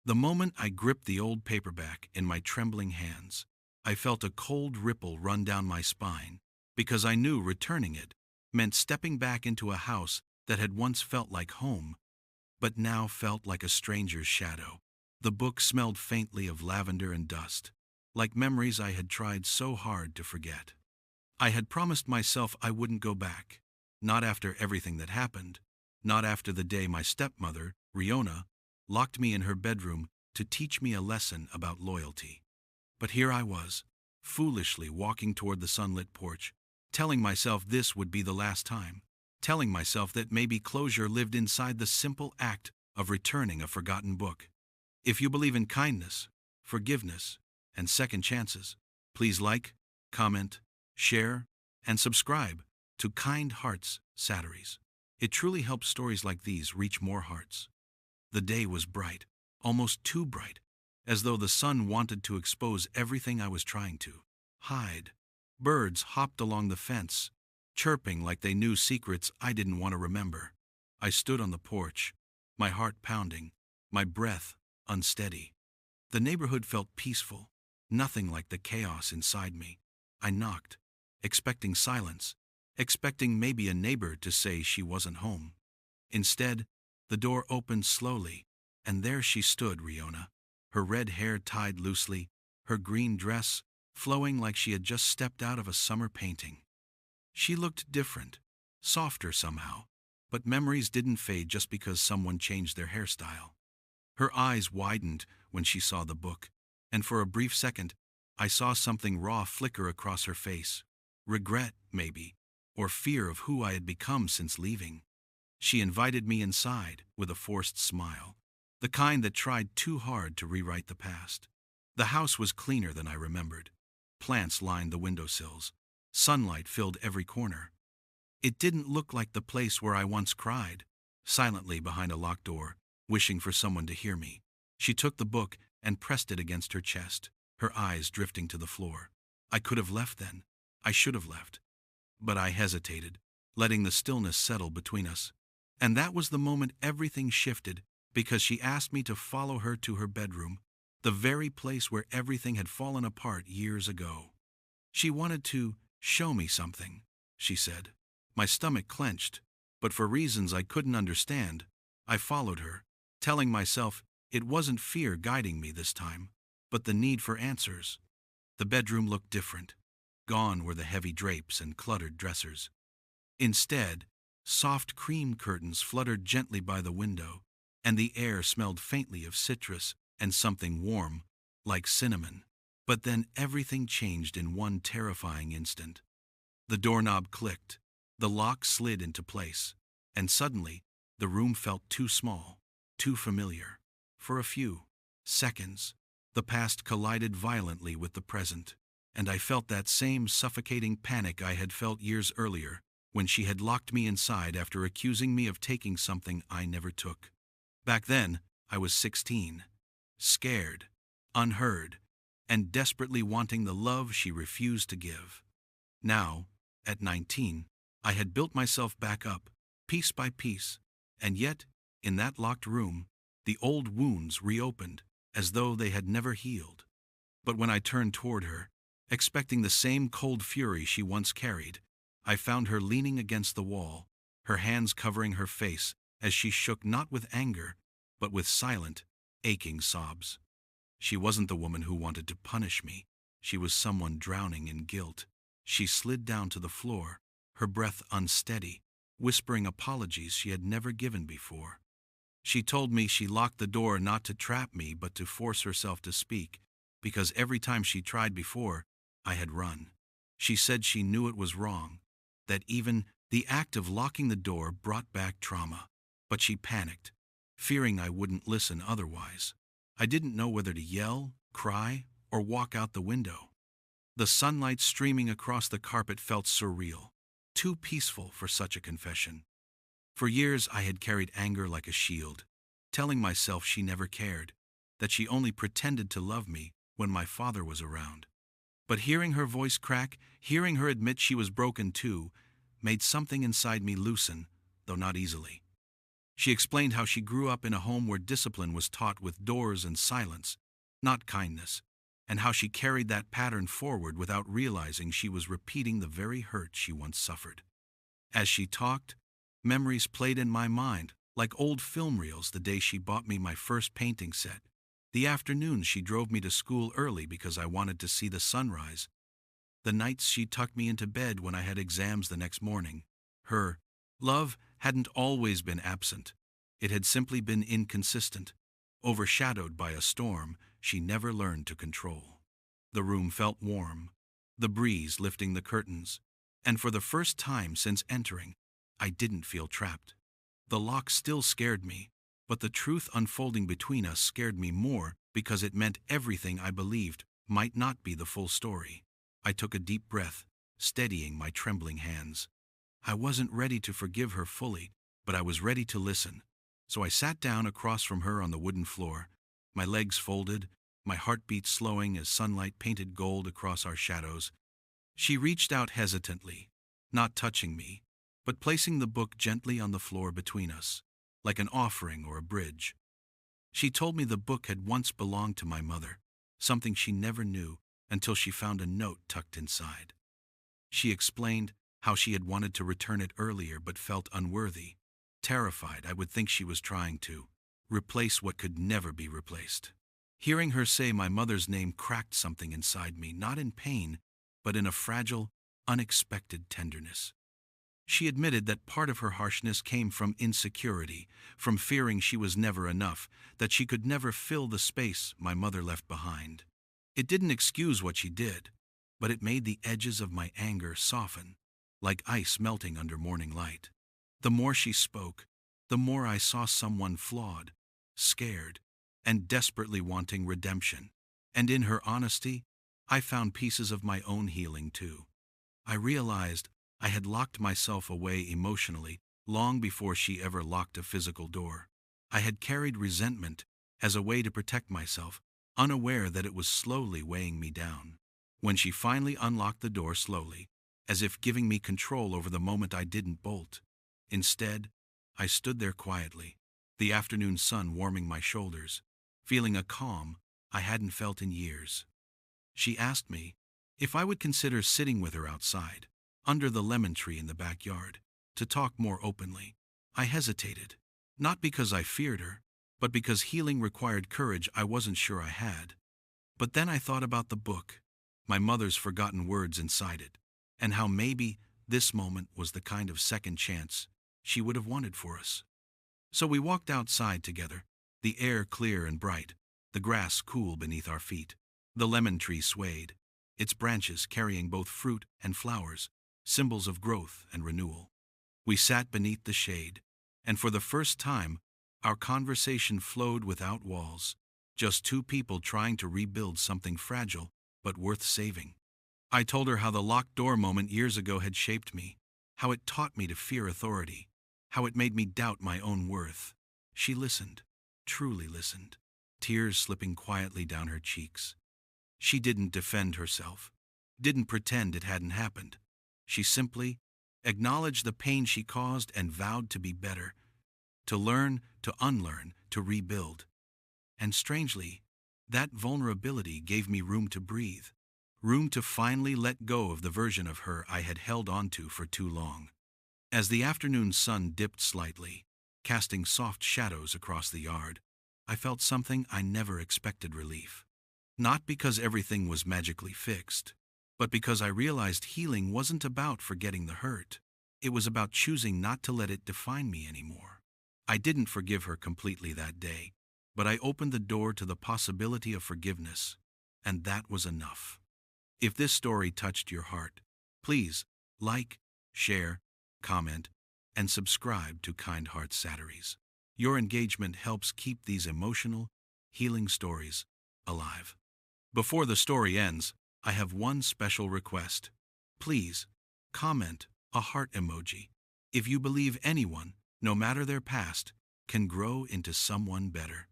The moment I gripped the old paperback in my trembling hands, I felt a cold ripple run down my spine, because I knew returning it meant stepping back into a house that had once felt like home, but now felt like a stranger's shadow. The book smelled faintly of lavender and dust, like memories I had tried so hard to forget. I had promised myself I wouldn't go back, not after everything that happened, not after the day my stepmother, Riona, locked me in her bedroom to teach me a lesson about loyalty. But here I was, foolishly walking toward the sunlit porch, telling myself this would be the last time, telling myself that maybe closure lived inside the simple act of returning a forgotten book. If you believe in kindness, forgiveness, and second chances, please like, comment, share, and subscribe to Kind Hearts Satires. It truly helps stories like these reach more hearts. The day was bright, almost too bright, as though the sun wanted to expose everything I was trying to hide. Birds hopped along the fence, chirping like they knew secrets I didn't want to remember. I stood on the porch, my heart pounding, my breath unsteady. The neighborhood felt peaceful, nothing like the chaos inside me. I knocked, expecting silence, expecting maybe a neighbor to say she wasn't home. Instead, the door opened slowly, and there she stood, Riona, her red hair tied loosely, her green dress flowing like she had just stepped out of a summer painting. She looked different, softer somehow, but memories didn't fade just because someone changed their hairstyle. Her eyes widened when she saw the book, and for a brief second, I saw something raw flicker across her face. Regret, maybe, or fear of who I had become since leaving. She invited me inside with a forced smile, the kind that tried too hard to rewrite the past. The house was cleaner than I remembered. Plants lined the windowsills. Sunlight filled every corner. It didn't look like the place where I once cried, silently behind a locked door, wishing for someone to hear me. She took the book and pressed it against her chest, her eyes drifting to the floor. I could have left then. I should have left. But I hesitated, letting the stillness settle between us. And that was the moment everything shifted, because she asked me to follow her to her bedroom, the very place where everything had fallen apart years ago. She wanted to show me something, she said. My stomach clenched, but for reasons I couldn't understand, I followed her, telling myself it wasn't fear guiding me this time, but the need for answers. The bedroom looked different. Gone were the heavy drapes and cluttered dressers. Instead, soft cream curtains fluttered gently by the window, and the air smelled faintly of citrus and something warm, like cinnamon. But then everything changed in one terrifying instant. The doorknob clicked, the lock slid into place, and suddenly the room felt too small, too familiar. For a few seconds, the past collided violently with the present, and I felt that same suffocating panic I had felt years earlier, when she had locked me inside after accusing me of taking something I never took. Back then, I was 16, scared, unheard, and desperately wanting the love she refused to give. Now, at 19, I had built myself back up, piece by piece, and yet, in that locked room, the old wounds reopened, as though they had never healed. But when I turned toward her, expecting the same cold fury she once carried, I found her leaning against the wall, her hands covering her face as she shook not with anger, but with silent, aching sobs. She wasn't the woman who wanted to punish me. She was someone drowning in guilt. She slid down to the floor, her breath unsteady, whispering apologies she had never given before. She told me she locked the door not to trap me but to force herself to speak, because every time she tried before, I had run. She said she knew it was wrong, that even the act of locking the door brought back trauma. But she panicked, fearing I wouldn't listen otherwise. I didn't know whether to yell, cry, or walk out the window. The sunlight streaming across the carpet felt surreal, too peaceful for such a confession. For years I had carried anger like a shield, telling myself she never cared, that she only pretended to love me when my father was around. But hearing her voice crack, hearing her admit she was broken too, made something inside me loosen, though not easily. She explained how she grew up in a home where discipline was taught with doors and silence, not kindness, and how she carried that pattern forward without realizing she was repeating the very hurt she once suffered. As she talked, memories played in my mind, like old film reels the day she bought me my first painting set, the afternoons she drove me to school early because I wanted to see the sunrise, the nights she tucked me into bed when I had exams the next morning. Her love hadn't always been absent. It had simply been inconsistent, overshadowed by a storm she never learned to control. The room felt warm, the breeze lifting the curtains, and for the first time since entering, I didn't feel trapped. The lock still scared me, but the truth unfolding between us scared me more because it meant everything I believed might not be the full story. I took a deep breath, steadying my trembling hands. I wasn't ready to forgive her fully, but I was ready to listen. So I sat down across from her on the wooden floor, my legs folded, my heartbeat slowing as sunlight painted gold across our shadows. She reached out hesitantly, not touching me, but placing the book gently on the floor between us, like an offering or a bridge. She told me the book had once belonged to my mother, something she never knew until she found a note tucked inside. She explained how she had wanted to return it earlier but felt unworthy, terrified I would think she was trying to replace what could never be replaced. Hearing her say my mother's name cracked something inside me, not in pain, but in a fragile, unexpected tenderness. She admitted that part of her harshness came from insecurity, from fearing she was never enough, that she could never fill the space my mother left behind. It didn't excuse what she did, but it made the edges of my anger soften, like ice melting under morning light. The more she spoke, the more I saw someone flawed, scared, and desperately wanting redemption. And in her honesty, I found pieces of my own healing too. I realized I had locked myself away emotionally long before she ever locked a physical door. I had carried resentment as a way to protect myself, unaware that it was slowly weighing me down. When she finally unlocked the door slowly, as if giving me control over the moment I didn't bolt, instead, I stood there quietly, the afternoon sun warming my shoulders, feeling a calm I hadn't felt in years. She asked me if I would consider sitting with her outside, under the lemon tree in the backyard, to talk more openly. I hesitated, not because I feared her, but because healing required courage I wasn't sure I had. But then I thought about the book, my mother's forgotten words inside it, and how maybe this moment was the kind of second chance she would have wanted for us. So we walked outside together, the air clear and bright, the grass cool beneath our feet. The lemon tree swayed, its branches carrying both fruit and flowers, symbols of growth and renewal. We sat beneath the shade, and for the first time, our conversation flowed without walls, just two people trying to rebuild something fragile but worth saving. I told her how the locked door moment years ago had shaped me, how it taught me to fear authority, how it made me doubt my own worth. She listened, truly listened, tears slipping quietly down her cheeks. She didn't defend herself, didn't pretend it hadn't happened. She simply acknowledged the pain she caused and vowed to be better, to learn, to unlearn, to rebuild. And strangely, that vulnerability gave me room to breathe, room to finally let go of the version of her I had held onto for too long. As the afternoon sun dipped slightly, casting soft shadows across the yard, I felt something I never expected: relief. Not because everything was magically fixed, but because I realized healing wasn't about forgetting the hurt. It was about choosing not to let it define me anymore. I didn't forgive her completely that day, but I opened the door to the possibility of forgiveness, and that was enough. If this story touched your heart, please like, share, comment, and subscribe to Kind Hearts Satires. Your engagement helps keep these emotional, healing stories alive. Before the story ends, I have one special request. Please comment a heart emoji if you believe anyone, no matter their past, can grow into someone better.